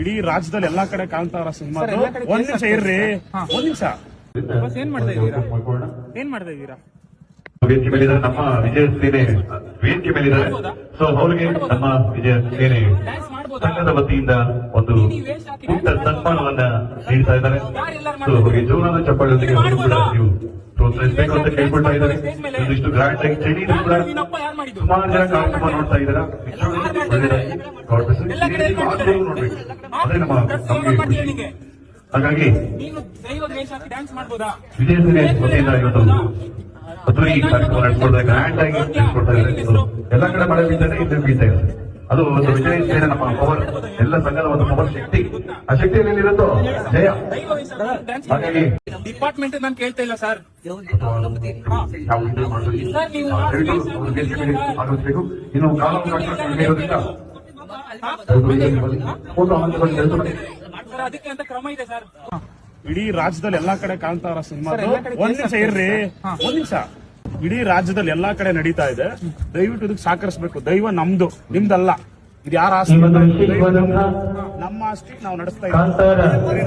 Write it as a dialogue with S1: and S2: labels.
S1: ಇಡೀ ರಾಜ್ಯದಲ್ಲಿ ಎಲ್ಲಾ ಕಡೆ ಕಾಣ್ತಾರ ಸಿನಿಮಾ. ಒಂದ್ ನಿಮಿಷ ಇರ್ರಿ, ಒಂದ್ ನಿಮಿಷ. ಏನ್ ಮಾಡ್ತಾ ಇದ್ದೀರಾ?
S2: ವೇದಿಕೆ ಮೇಲಿದ್ದಾರೆ ನಮ್ಮ ವಿಜಯ ಸೇನೆ, ವೇದಿಕೆ ಮೇಲಿದ್ದಾರೆ. ಸೊ ಅವರಿಗೆ ನಮ್ಮ ವಿಜಯ ಸೇನೆ ಸಂಘದ ವತಿಯಿಂದ ಒಂದು ಪುಟ್ಟ ಸನ್ಮಾನವನ್ನ ನೀಡ್ತಾ ಇದ್ದಾರೆ. ಸೊ ಅವರಿಗೆ ಜೋರಾದ ಚಪ್ಪಾಳೆಯೊಂದಿಗೆ ಕೂಡ ನೀವು ಪ್ರೋತ್ಸಾಹಿಸಬೇಕು ಅಂತ ಕೇಳ್ಕೊಳ್ತಾ ಇದ್ದಾರೆ. ಒಂದಿಷ್ಟು ಗ್ರಾಂಡ್ ಆಗಿ ಚಳಿ ಕೂಡ ಸುಮಾರು ಜನ ಕಾರ್ಯಕ್ರಮ ನೋಡ್ತಾ ಇದ್ದಾರೆ. ನೋಡ್ಬೇಕು, ಅದೇ ನಮ್ಮ ನಮಗೆ. ಹಾಗಾಗಿ ವಿಜಯ ಸೇನೆ ವತಿಯಿಂದ ಇವತ್ತು ಅದ್ದೂರಿ ಕಾರ್ಯಕ್ರಮ ನಡೆಸ್ಕೊಡ್ತಾ ಗ್ರ್ಯಾಂಡ್ ಆಗಿ ನಡೆಸ್ಕೊಡ್ತಾ ಇದ್ದಾರೆ. ಎಲ್ಲ ಕಡೆ ಮಳೆ ಬೀಳ್ತಾರೆ, ಇಲ್ಲಿ ಬೀಳ್ತಾ ಇದೆ. ಅದು ಒಂದು ವಿಜಯ ಸೇನೆ ನಮ್ಮ ಪವರ್, ಎಲ್ಲ ಸಂಘದ ಒಂದು ಪವರ್ ಶಕ್ತಿ. ಆ ಶಕ್ತಿಯಲ್ಲಿ ಏನಿರುತ್ತೋ ಜಯ. ಹಾಗಾಗಿ
S3: ಡಿಪಾರ್ಟ್ಮೆಂಟ್ ನಾನು ಕೇಳ್ತಾ ಇಲ್ಲ ಸರ್.
S2: ಆಗಮಿಸಬೇಕು. ಇನ್ನು ಕಾನೂನು ಇರೋದ್ರಿಂದ
S3: ಅದಕ್ಕೆ ಅಂತ ಕ್ರಮ ಇದೆ ಸರ್.
S1: ಇಡೀ ರಾಜ್ಯದಲ್ಲಿ ಎಲ್ಲಾ ಕಡೆ ಕಾಣ್ತಾರ ಸಿನಿಮಾ. ಒಂದ್ ನಿಮಿಷ ಇರ್ರಿ, ಒಂದ್ ನಿಮಿಷ. ಇಡೀ ರಾಜ್ಯದಲ್ಲಿ ಎಲ್ಲಾ ಕಡೆ ನಡೀತಾ ಇದೆ. ದಯವಿಟ್ಟು ಇದಕ್ಕೆ ಸಹಕರಿಸಬೇಕು. ದೈವ ನಮ್ದು, ನಿಮ್ದಲ್ಲ. ಇದು ಯಾರ ಆಸ್ತಿ? ನಮ್ಮ ಆಸ್ತಿ ನಾವು ನಡೆಸ್ತಾ ಇದ್ದೀವಿ.